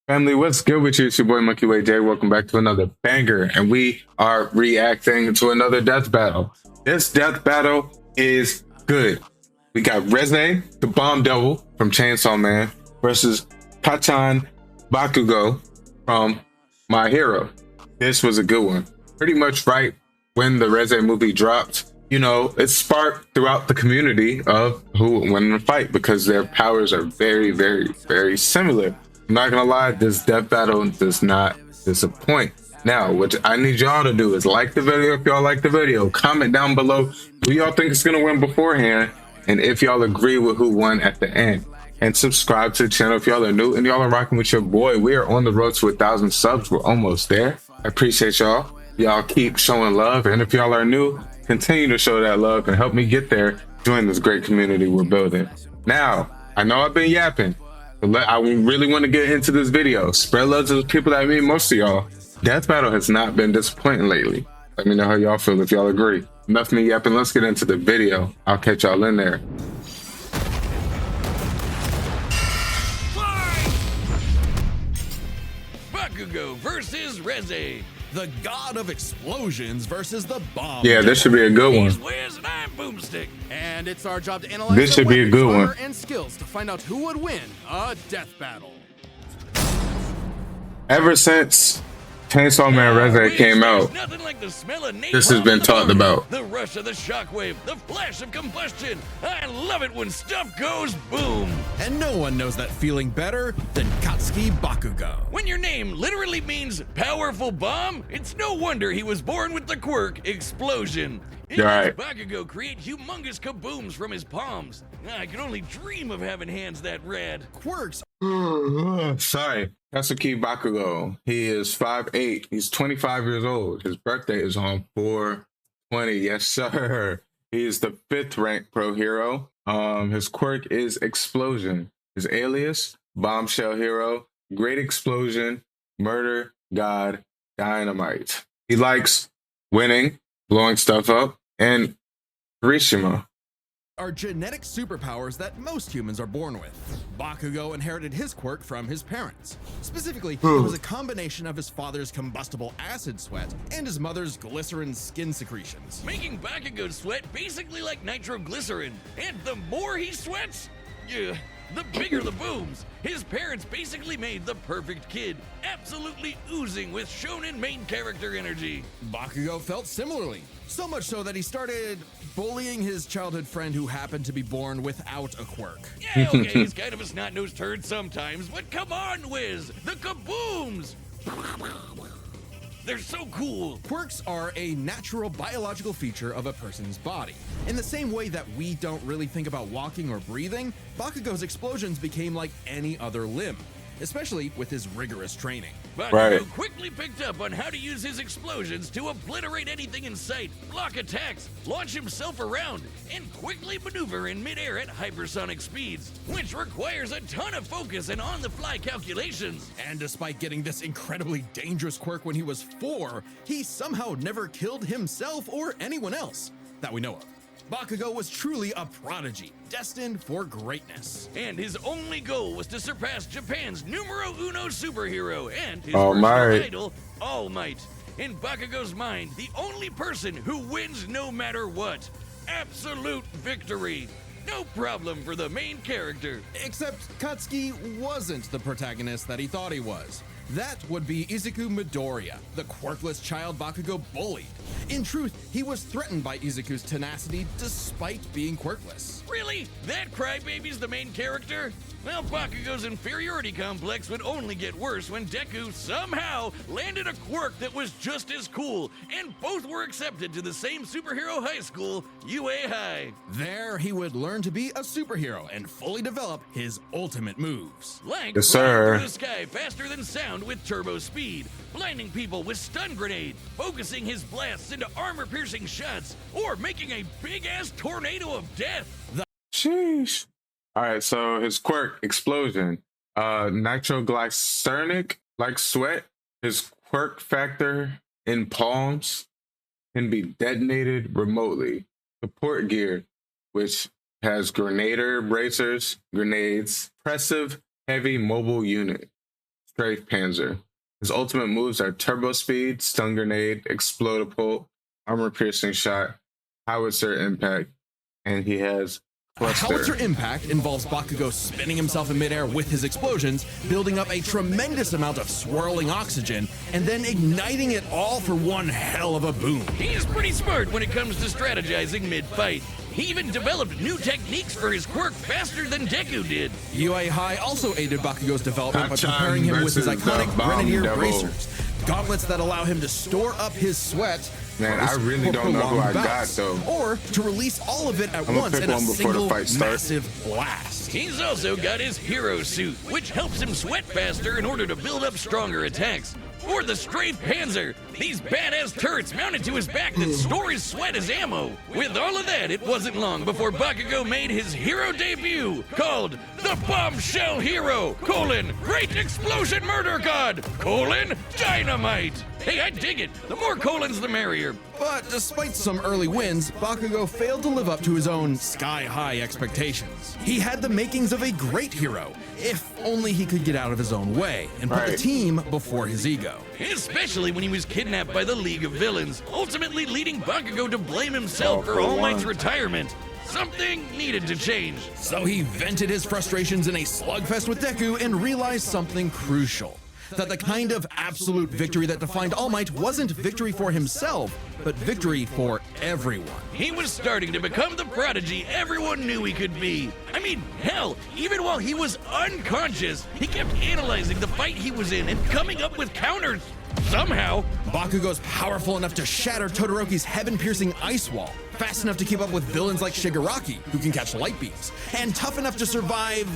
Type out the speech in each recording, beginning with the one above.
Family, what's good with you? It's your boy Monkey Way J. Welcome back to another banger, and we are reacting to another death battle. This death battle is good. We got Reze, the Bomb Devil from Chainsaw Man, versus Kachan Bakugo from My Hero. This was a good one. Pretty much right when the Reze movie dropped, it sparked throughout the community of who would win the fight because their powers are very, very, very similar. I'm not gonna lie, this death battle does not disappoint. Now, what I need y'all to do is like the video if y'all like the video. Comment down below who y'all think is gonna win beforehand, and if y'all agree with who won at the end. And subscribe to the channel if y'all are new and y'all are rocking with your boy. We are on the road to 1,000 subs. We're almost there. I appreciate y'all. Y'all keep showing love, and if y'all are new, continue to show that love and help me get there. Join this great community we're building. Now, I know I've been yapping. I really want to get into this video. Spread love to the people that I mean most of y'all. Death Battle has not been disappointing lately. Let me know how y'all feel if y'all agree. Enough me yapping, let's get into the video. I'll catch y'all in there. Bakugo versus Reze. The god of explosions versus the bomb. Yeah, this should be a good one. He's Wiz and I'm Boomstick. And it's our job to analyze This should be a good one. and skills to find out who would win a death battle. Ever since Chainsaw Man Reze came out, Nothing like the smell of this has been talked about. The rush of the shockwave, the flash of combustion. I love it when stuff goes boom. And no one knows that feeling better than Katsuki Bakugo. When your name literally means powerful bomb, it's no wonder he was born with the quirk explosion. It Right. lets Bakugo create humongous kabooms from his palms. I can only dream of having hands that rad. Quirks Sorry. Katsuki Bakugo. He is 5'8". He's 25 years old. His birthday is on 4/20. Yes, sir. He is the 5th ranked pro hero. His quirk is explosion. His alias, bombshell hero, great explosion, murder, god, dynamite. He likes winning, blowing stuff up, and Rishima. are genetic superpowers that most humans are born with. Bakugo inherited his quirk from his parents. Specifically, it was a combination of his father's combustible acid sweat and his mother's glycerin skin secretions. Making Bakugo sweat basically like nitroglycerin. And the more he sweats, yeah, the bigger the booms. His parents basically made the perfect kid, absolutely oozing with shonen main character energy. Bakugo felt similarly, so much so that he started bullying his childhood friend who happened to be born without a quirk. Yeah, okay, he's kind of a snot-nosed turd sometimes, but come on, Wiz! The kabooms! They're so cool! Quirks are a natural biological feature of a person's body. In the same way that we don't really think about walking or breathing, Bakugo's explosions became like any other limb, especially with his rigorous training. Bakugo quickly picked up on how to use his explosions to obliterate anything in sight, block attacks, launch himself around, and quickly maneuver in midair at hypersonic speeds, which requires a ton of focus and on-the-fly calculations. And despite getting this incredibly dangerous quirk when he was 4, he somehow never killed himself or anyone else that we know of. Bakugo was truly a prodigy, destined for greatness. And his only goal was to surpass Japan's numero uno superhero and his All personal Might. idol, All Might. In Bakugo's mind, the only person who wins no matter what. Absolute victory. No problem for the main character. Except Katsuki wasn't the protagonist that he thought he was. That would be Izuku Midoriya, the quirkless child Bakugo bullied. In truth, he was threatened by Izuku's tenacity despite being quirkless. Really? That crybaby's the main character? Well, Bakugo's inferiority complex would only get worse when Deku somehow landed a quirk that was just as cool, and both were accepted to the same superhero high school, UA High. There, he would learn to be a superhero and fully develop his ultimate moves. Like Yes, flying sir. through the sky faster than sound with turbo speed, blinding people with stun grenade, focusing his blasts into armor-piercing shots, or making a big-ass tornado of death. Sheesh. All right, so his quirk, explosion. Nitroglycerinic, like sweat. His quirk factor in palms can be detonated remotely. Support gear, which has grenader bracers, grenades, pressive, heavy mobile unit. Strafe Panzer. His ultimate moves are Turbo Speed, Stun Grenade, Explodable, Armor Piercing Shot, Howitzer Impact, and he has Cluster. Howitzer Impact involves Bakugo spinning himself in midair with his explosions, building up a tremendous amount of swirling oxygen, and then igniting it all for one hell of a boom. He's pretty smart when it comes to strategizing mid-fight. He even developed new techniques for his quirk faster than Deku did. UA High also aided Bakugo's development by Kachan preparing him with his versus the iconic Bomb Grenadier Devil. bracers, gauntlets that allow him to store up his sweat. Man, I really don't know who I got, though. Or to release all of it at gonna once pick in a one before the single fight starts. massive blast. He's also got his hero suit, which helps him sweat faster in order to build up stronger attacks. Or the Strafe Panzer, these badass turrets mounted to his back that store his sweat as ammo. With all of that, it wasn't long before Bakugo made his hero debut, called the Bombshell Hero, Great Explosion Murder God, Dynamite. Hey, I dig it. The more colons, the merrier. But despite some early wins, Bakugo failed to live up to his own sky-high expectations. He had the makings of a great hero, if only he could get out of his own way and put the Right. team before his ego. Especially when he was kidnapped by the League of Villains, ultimately leading Bakugo to blame himself All for for All Might's one. retirement. Something needed to change. So he vented his frustrations in a slugfest with Deku and realized something crucial. That the kind of absolute victory that defined All Might wasn't victory for himself, but victory for everyone. He was starting to become the prodigy everyone knew he could be. I mean, hell, even while he was unconscious, he kept analyzing the fight he was in and coming up with counters. Somehow, Bakugo's powerful enough to shatter Todoroki's heaven-piercing ice wall, fast enough to keep up with villains like Shigaraki, who can catch light beams, and tough enough to survive,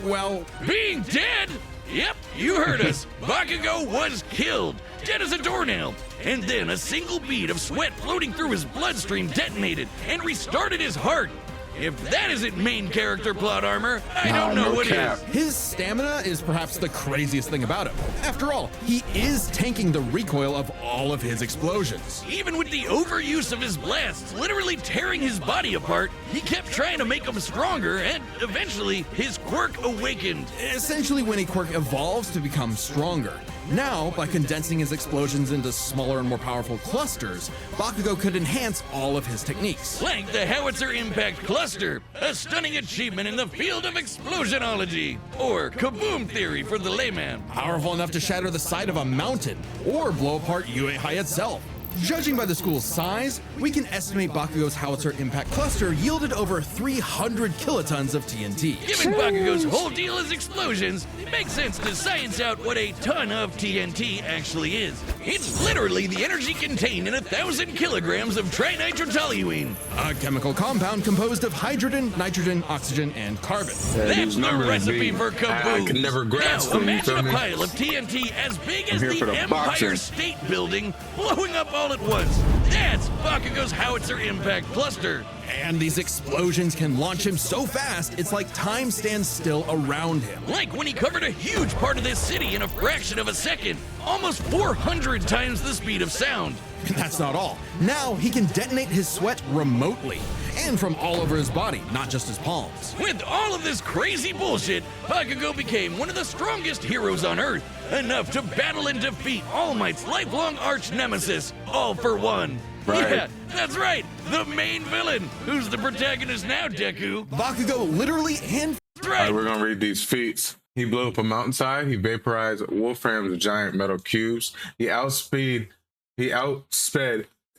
well, being dead? Yep, you heard us. Bakugo was killed, dead as a doornail. And then a single bead of sweat floating through his bloodstream detonated and restarted his heart. If that isn't main character plot armor, I don't know no what cap. is. his stamina is perhaps the craziest thing about him. After all, he is tanking the recoil of all of his explosions. Even with the overuse of his blasts, literally tearing his body apart, he kept trying to make him stronger, and eventually his quirk awakened. Essentially, when a quirk evolves to become stronger. Now, by condensing his explosions into smaller and more powerful clusters, Bakugo could enhance all of his techniques. Like the Howitzer Impact Cluster, a stunning achievement in the field of explosionology, or kaboom theory for the layman. Powerful enough to shatter the side of a mountain, or blow apart UA High itself. Judging by the school's size, we can estimate Bakugo's Howitzer Impact Cluster yielded over 300 kilotons of TNT. Given Bakugo's whole deal is explosions, it makes sense to science out what a ton of TNT actually is. It's literally the energy contained in 1,000 kilograms of trinitrotoluene. A chemical compound composed of hydrogen, nitrogen, oxygen, and carbon. That's these the numbers recipe be- for I kaboom. can never grasp Now them, you imagine feel a me? pile of TNT as big as here for the the Empire boxing. State Building blowing up all at once. That's Bakugo's Howitzer Impact Cluster. And these explosions can launch him so fast, it's like time stands still around him. Like when he covered a huge part of this city in a fraction of a second, almost 400 times the speed of sound. And that's not all. Now he can detonate his sweat remotely, and from all over his body, not just his palms. With all of this crazy bullshit, Bakugo became one of the strongest heroes on Earth, enough to battle and defeat All Might's lifelong arch nemesis, All for One. Right. Yeah, that's right, the main villain. Who's the protagonist now, Deku? Bakugo literally and That's All right. right, we're gonna read these feats. He blew up a mountainside. He vaporized Wolfram's giant metal cubes. He outsped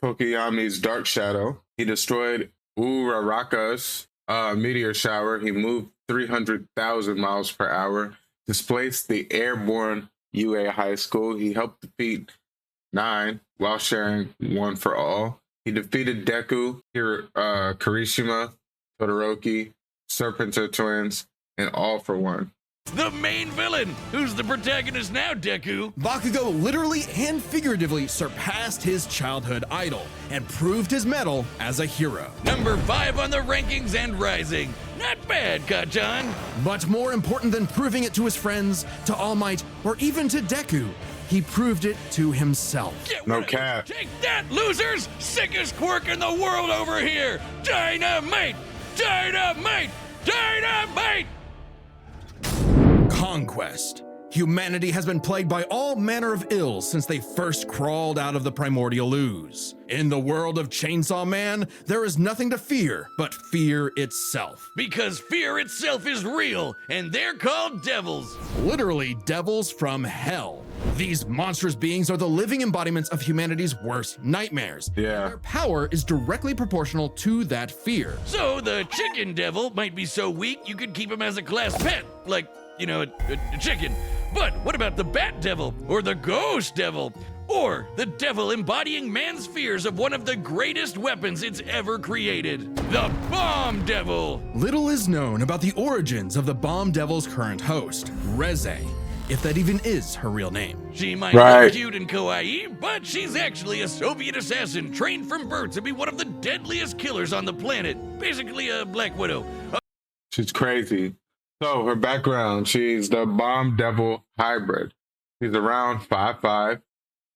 Tokiyami's dark shadow. He destroyed Uraraka's meteor shower. He moved 300,000 miles per hour. Displaced the airborne UA High School. He helped defeat 9 while sharing one for all. He defeated Deku, Kirishima, Todoroki, Serpenter twins, and All for One. The main villain. Who's the protagonist now, Deku? Bakugo literally and figuratively surpassed his childhood idol and proved his mettle as a hero. Number 5 on the rankings and rising. Not bad, Kachan. But more important than proving it to his friends, to All Might, or even to Deku, he proved it to himself. Get No ready. cap. Take that, losers! Sickest quirk in the world over here! Dynamite! Dynamite! Dynamite! Conquest. Humanity has been plagued by all manner of ills since they first crawled out of the primordial ooze. In the world of Chainsaw Man, there is nothing to fear but fear itself. Because fear itself is real, and they're called devils. Literally devils from hell. These monstrous beings are the living embodiments of humanity's worst nightmares. Yeah. Their power is directly proportional to that fear. So the chicken devil might be so weak you could keep him as a class pet, like, a chicken. But what about the bat devil, or the ghost devil, or the devil embodying man's fears of one of the greatest weapons it's ever created, the bomb devil? Little is known about the origins of the bomb devil's current host, Reze, if that even is her real name. She might Right. look cute and kawaii, but she's actually a Soviet assassin trained from birth to be one of the deadliest killers on the planet. Basically a Black Widow. She's crazy. So her background, she's the bomb devil hybrid. She's around 5'5".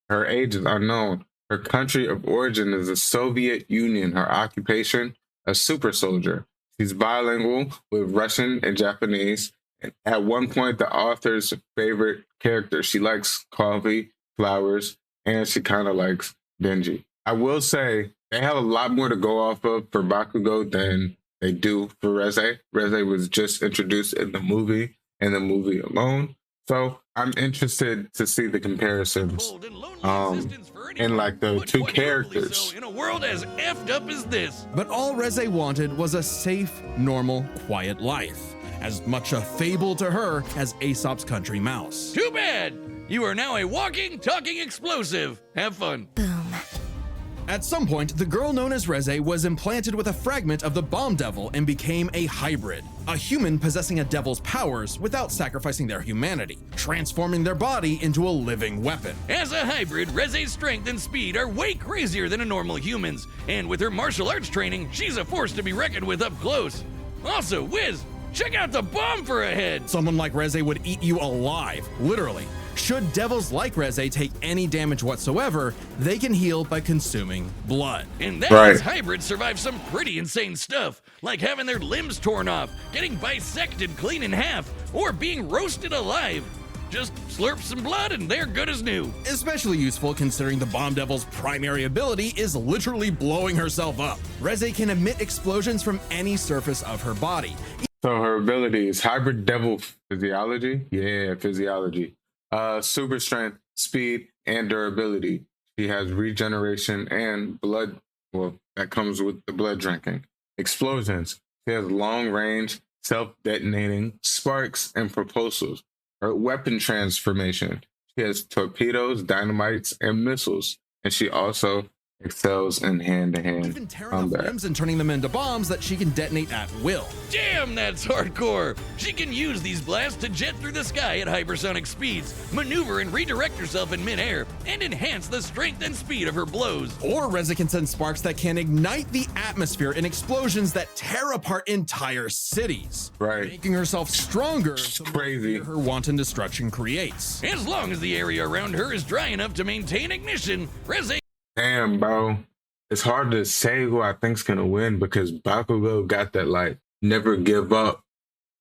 Her age is unknown. Her country of origin is the Soviet Union. Her occupation, a super soldier. She's bilingual with Russian and Japanese. And at one point, the author's favorite character. She likes coffee, flowers, and she kind of likes Denji. I will say they have a lot more to go off of for Bakugo than they do for Reze. Reze was just introduced in the movie and the movie alone. So I'm interested to see the comparisons Cold and lonely existence for in anyone, like the but two quite characters. so in a world as effed up as this. But all Reze wanted was a safe, normal, quiet life. As much a fable to her as Aesop's country mouse. Too bad! You are now a walking, talking explosive. Have fun. At some point, the girl known as Reze was implanted with a fragment of the bomb devil and became a hybrid, a human possessing a devil's powers without sacrificing their humanity, transforming their body into a living weapon. As a hybrid, Reze's strength and speed are way crazier than a normal human's, and with her martial arts training, she's a force to be reckoned with up close. Also, Wiz, check out the bomb for a head! Someone like Reze would eat you alive, literally. Should devils like Reze take any damage whatsoever, they can heal by consuming blood. And that Right. means hybrids survive some pretty insane stuff, like having their limbs torn off, getting bisected clean in half, or being roasted alive. Just slurp some blood and they're good as new. Especially useful considering the bomb devil's primary ability is literally blowing herself up. Reze can emit explosions from any surface of her body. So her ability is hybrid devil physiology. Yeah, physiology. Super strength, speed, and durability. She has regeneration and blood. Well, that comes with the blood drinking. Explosions. She has long range, self-detonating sparks and propulsors. Her weapon transformation. She has torpedoes, dynamites, and missiles. And she also excels in hand-to-hand Even tearing off combat. limbs and turning them into bombs that she can detonate at will. Damn, that's hardcore! She can use these blasts to jet through the sky at hypersonic speeds, maneuver and redirect herself in midair, and enhance the strength and speed of her blows. Or Reze can send sparks that can ignite the atmosphere in explosions that tear apart entire cities, Right. making herself stronger It's the more crazy. fear her wanton destruction creates. As long as the area around her is dry enough to maintain ignition, Reze Damn, bro. It's hard to say who I think's gonna win because Bakugo got that like never give up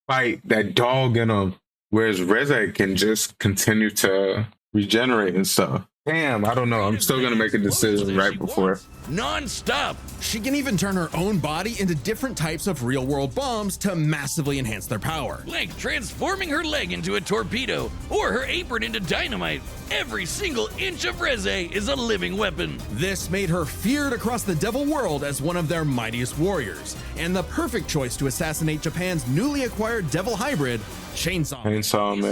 fight, that dog in him, whereas Reze can just continue to regenerate and stuff. Damn, I don't know. I'm still gonna make a decision right before. non-stop. She can even turn her own body into different types of real-world bombs to massively enhance their power. Like transforming her leg into a torpedo or her apron into dynamite. Every single inch of Reze is a living weapon. This made her feared across the devil world as one of their mightiest warriors, and the perfect choice to assassinate Japan's newly acquired devil hybrid, Chainsaw. Chainsaw You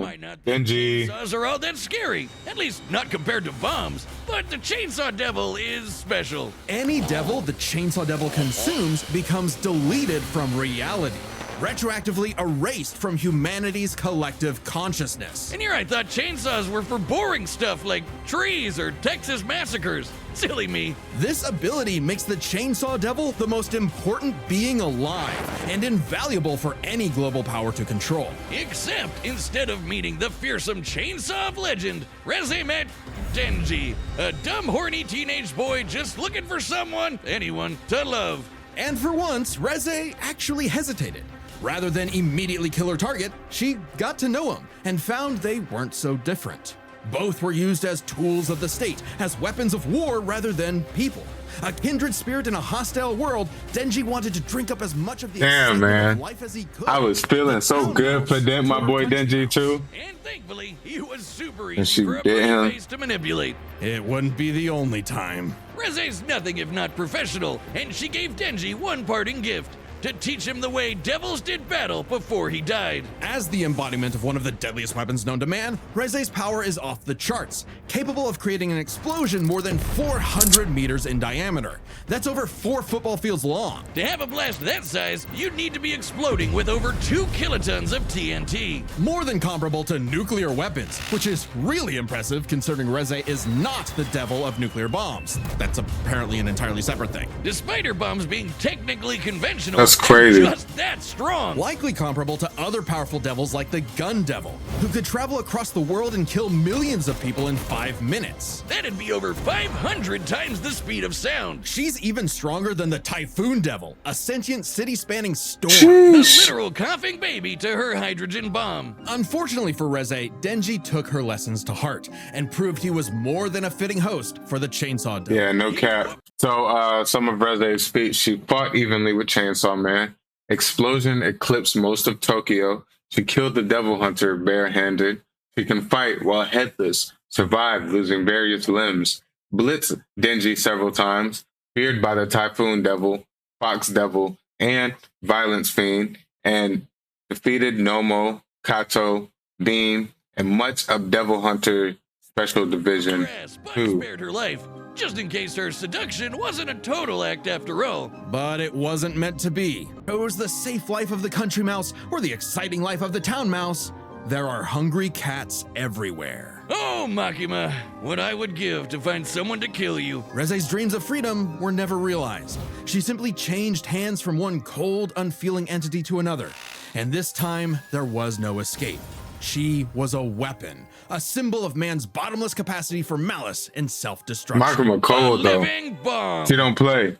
might Man, not think Denji. chainsaws are all that scary, at least not compared to bombs, but the Chainsaw Devil is special. Any devil the Chainsaw Devil consumes becomes deleted from reality, retroactively erased from humanity's collective consciousness. And here I thought chainsaws were for boring stuff like trees or Texas massacres. Silly me. This ability makes the Chainsaw Devil the most important being alive and invaluable for any global power to control. Except instead of meeting the fearsome chainsaw of legend, Reze met Denji, a dumb, horny teenage boy just looking for someone, anyone, to love. And for once, Reze actually hesitated. Rather than immediately kill her target, she got to know him and found they weren't so different. Both were used as tools of the state, as weapons of war rather than people. A kindred spirit in a hostile world, Denji wanted to drink up as much of the excitement of life as he could. I was feeling so good for my boy Denji too. And thankfully, he was super And she easy for a did him. face to manipulate. It wouldn't be the only time. Reze's nothing if not professional, and she gave Denji one parting gift. To teach him the way devils did battle before he died. As the embodiment of one of the deadliest weapons known to man, Reze's power is off the charts, capable of creating an explosion more than 400 meters in diameter. That's over 4 football fields long. To have a blast that size, you'd need to be exploding with over 2 kilotons of TNT. More than comparable to nuclear weapons, which is really impressive considering Reze is not the devil of nuclear bombs. That's apparently an entirely separate thing. Despite her bombs being technically conventional, That's crazy. just that strong. Likely comparable to other powerful devils like the Gun Devil, who could travel across the world and kill millions of people in 5 minutes. That'd be over 500 times the speed of sound. She's even stronger than the Typhoon Devil, a sentient city-spanning storm. The Sheesh. literal coughing baby to her hydrogen bomb. Unfortunately for Reze, Denji took her lessons to heart and proved he was more than a fitting host for the Chainsaw Devil. Yeah, no cap. So some of Reze's speech, she fought evenly with Chainsaw Man. Explosion eclipsed most of Tokyo. She killed the Devil Hunter barehanded. She can fight while headless, survived losing various limbs, blitzed Denji several times, feared by the Typhoon Devil, Fox Devil, and Violence Fiend, and defeated Nomo, Kato, Beam, and much of Devil Hunter Special Division Grass, but 2. spared her life, just in case her seduction wasn't a total act after all. But it wasn't meant to be. Chose the safe life of the country mouse or the exciting life of the town mouse. There are hungry cats everywhere. Oh, Makima, what I would give to find someone to kill you. Reze's dreams of freedom were never realized. She simply changed hands from one cold, unfeeling entity to another. And this time, there was no escape. She was a weapon, a symbol of man's bottomless capacity for malice and self-destruction. Makima cold though. Living bomb. She don't play.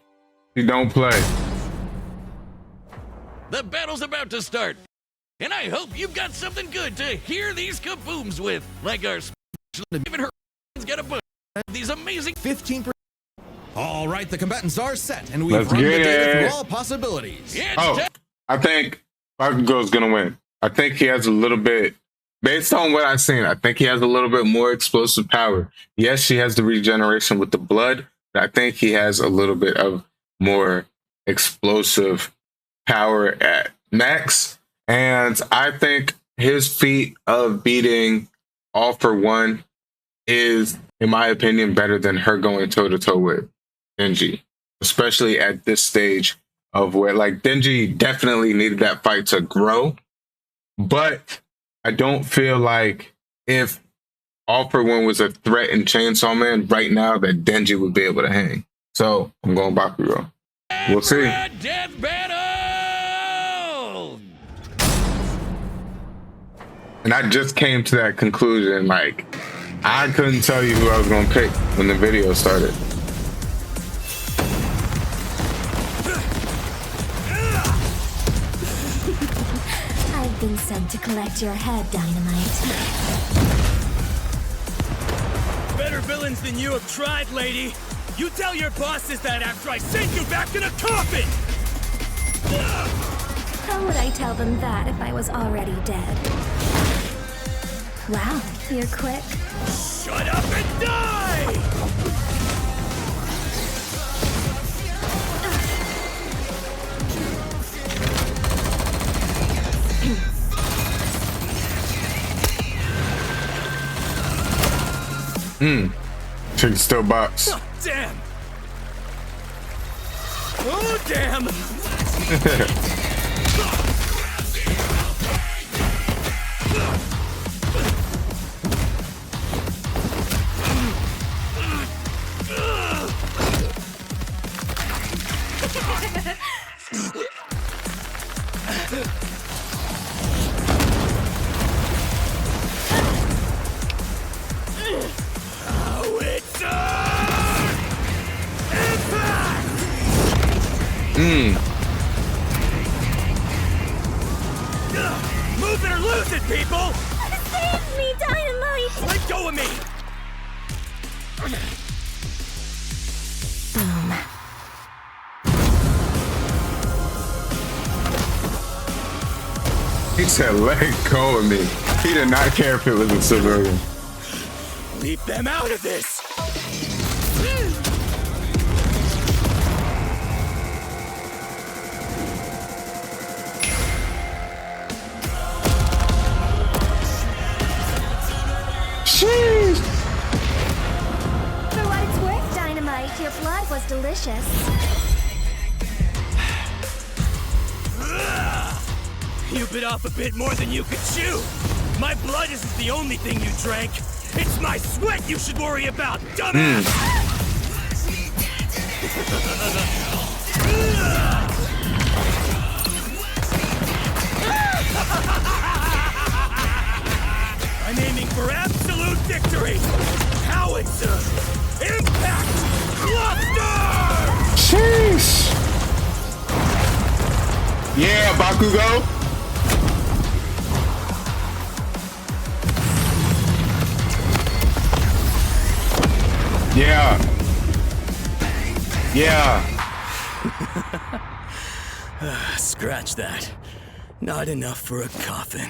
She don't play. The battle's about to start. And I hope you've got something good to hear these kabooms with. Like our special, even her got a bunch of these amazing 15%. All right, the combatants are set, and we've Let's run the get data it. through all possibilities. It's Oh, I think Bakugo's gonna win. I think he has a little bit, based on what I've seen, I think he has a little bit more explosive power. Yes, she has the regeneration with the blood, but I think he has a little bit of more explosive power at max. And I think his feat of beating All For One is, in my opinion, better than her going toe to toe with Denji, especially at this stage of where, like, Denji definitely needed that fight to grow. But I don't feel like if All For One was a threat in Chainsaw Man right now, that Denji would be able to hang. So I'm going Bakugo. We'll see. Death battle. And I just came to that conclusion. Like, I couldn't tell you who I was going to pick when the video started. I've been sent to collect your head, Dynamite. Better villains than you have tried, lady. You tell your bosses that after I send you back in a coffin! How would I tell them that if I was already dead? Wow, you're quick. Shut up and die! Chick still box. Oh, damn! Oh, damn! go of me! Boom. He said, let go of me. He did not care if it was a civilian. Leave them out of this! Sheesh. For what it's worth, Dynamite, your blood was delicious. You bit off a bit more than you could chew. My blood isn't the only thing you drank. It's my sweat you should worry about, dumbass! I'm aiming for absolute victory! Howitzer! Impact! Cluster! Sheesh. Yeah, Bakugo. Yeah. Yeah. Scratch that. Not enough for a coffin.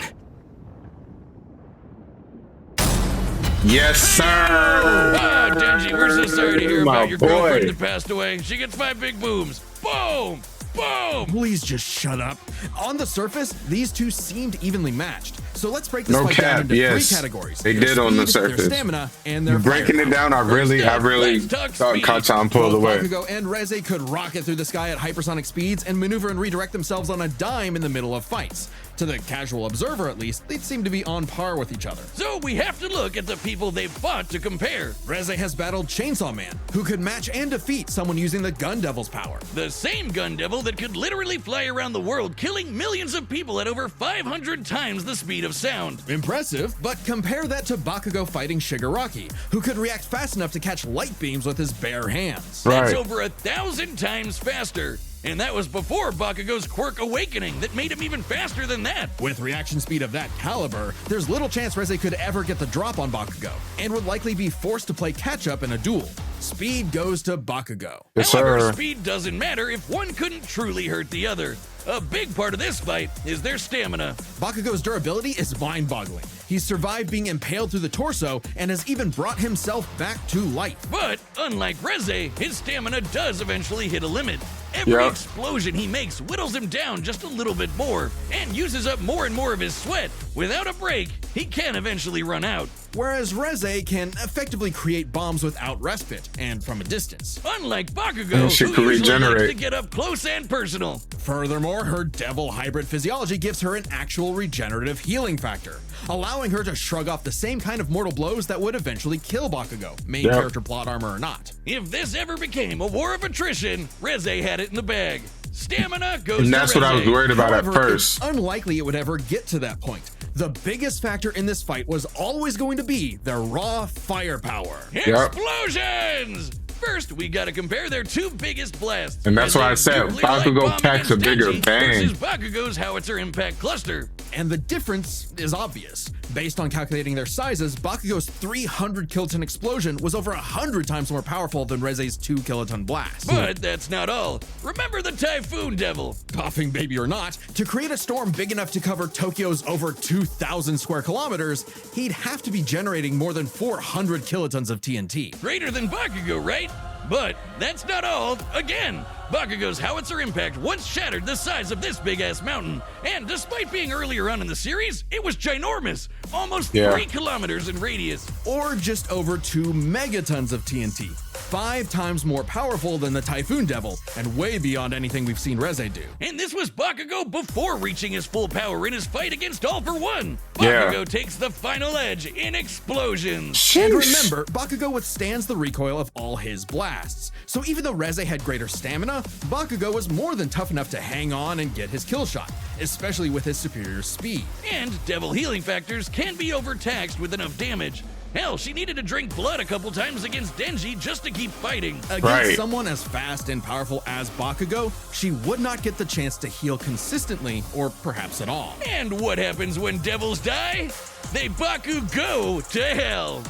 Yes, sir. Ah, Denji, we're so sorry to hear My about your boy. girlfriend that passed away. She gets 5 big booms. Boom! Boom! Please just shut up. On the surface, these two seemed evenly matched. So let's break this No fight down cap, into yes. 3 categories. They Their did on the speed, their surface. stamina, and their Breaking it firepower. down, I really Let's talk thought speed. Kachan pulled Both away. Bakugo and Reze could rocket through the sky at hypersonic speeds and maneuver and redirect themselves on a dime in the middle of fights. To the casual observer, at least, they seem to be on par with each other. So we have to look at the people they've fought to compare. Reze has battled Chainsaw Man, who could match and defeat someone using the Gun Devil's power. The same gun devil that could literally fly around the world, killing millions of people at over 500 times the speed of sound. Impressive, but compare that to Bakugo fighting Shigaraki, who could react fast enough to catch light beams with his bare hands. That's Right. over 1,000 times faster. And that was before Bakugo's quirk awakening that made him even faster than that. With reaction speed of that caliber, there's little chance Reze could ever get the drop on Bakugo, and would likely be forced to play catch-up in a duel. Speed goes to Bakugo. Yes, However, sir. speed doesn't matter if one couldn't truly hurt the other. A big part of this fight is their stamina. Bakugo's durability is mind-boggling. He's survived being impaled through the torso and has even brought himself back to life. But unlike Reze, his stamina does eventually hit a limit. Every Yep. explosion he makes whittles him down just a little bit more and uses up more and more of his sweat. Without a break, he can eventually run out. Whereas Reze can effectively create bombs without respite and from a distance. Unlike Bakugo, she who can usually regenerate. likes to get up close and personal. Furthermore, her devil hybrid physiology gives her an actual regenerative healing factor, allowing her to shrug off the same kind of mortal blows that would eventually kill Bakugo, main Yep. character plot armor or not. If this ever became a war of attrition, Reze had it in the bag. Stamina goes And that's to what I was Reze. worried about at However, first. it's unlikely it would ever get to that point. The biggest factor in this fight was always going to be their raw firepower. Explosions! First, we gotta compare their 2 biggest blasts. And that's why I Reze's said nuclear light Bakugo bomb packs a against bigger Denji bang. versus Bakugo's howitzer impact cluster. And the difference is obvious. Based on calculating their sizes, Bakugo's 300 kiloton explosion was over 100 times more powerful than Reze's 2 kiloton blast. But that's not all. Remember the Typhoon Devil. Coughing baby or not, to create a storm big enough to cover Tokyo's over 2,000 square kilometers, he'd have to be generating more than 400 kilotons of TNT. Greater than Bakugo, right? But that's not all. Again, Bakugo's howitzer impact once shattered the size of this big-ass mountain. And despite being earlier on in the series, it was ginormous. Almost 3 kilometers in radius. Or just over 2 megatons of TNT, 5 times more powerful than the Typhoon Devil, and way beyond anything we've seen Reze do. And this was Bakugo before reaching his full power in his fight against All for One. Yeah. Bakugo takes the final edge in explosions. And remember, Bakugo withstands the recoil of all his blasts. So even though Reze had greater stamina, Bakugo was more than tough enough to hang on and get his kill shot, especially with his superior speed. And devil healing factors can be overtaxed with enough damage. Hell, she needed to drink blood a couple times against Denji just to keep fighting. Against Right. someone as fast and powerful as Bakugo, she would not get the chance to heal consistently or perhaps at all. And what happens when devils die? They Bakugo to hell.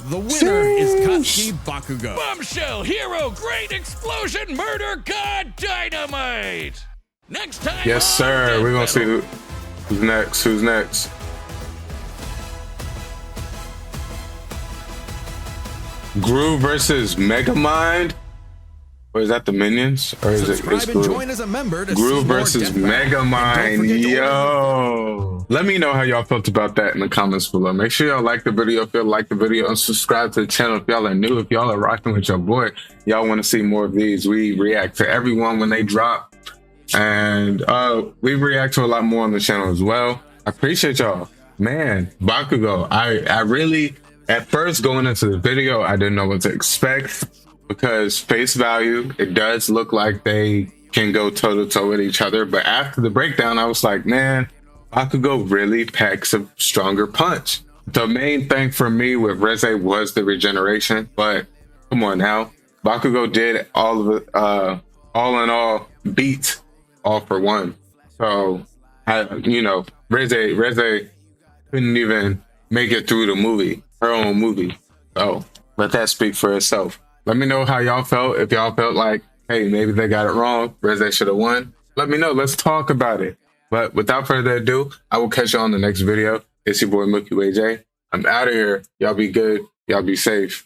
The winner is Katsuki Bakugo. Bombshell, hero, great explosion, murder, god, dynamite. Next time. Yes, on sir. Death We're gonna see Battle. who's next. Who's next? Groove versus Megamind? Or is that the Minions? Or is it Subscribe it's and Groove? join as a member to Groove see more versus Death Battle. And don't Megamind. forget to Yo. Let me know how y'all felt about that in the comments below. Make sure y'all like the video if y'all like the video and subscribe to the channel if y'all are new. If y'all are rocking with your boy, y'all want to see more of these. We react to everyone when they drop. And we react to a lot more on the channel as well. I appreciate y'all. Man, Bakugo. I really, at first going into the video, I didn't know what to expect because face value, it does look like they can go toe to toe with each other. But after the breakdown, I was like, man, Bakugo really packs a stronger punch. The main thing for me with Reze was the regeneration, but come on now. Bakugo did all of it, all in all, beat All for One. So, Reze couldn't even make it through the movie, her own movie. So let that speak for itself. Let me know how y'all felt. If y'all felt like, hey, maybe they got it wrong, Reze should have won. Let me know. Let's talk about it. But without further ado, I will catch you on the next video. It's your boy Milky Way J. I'm out of here. Y'all be good. Y'all be safe.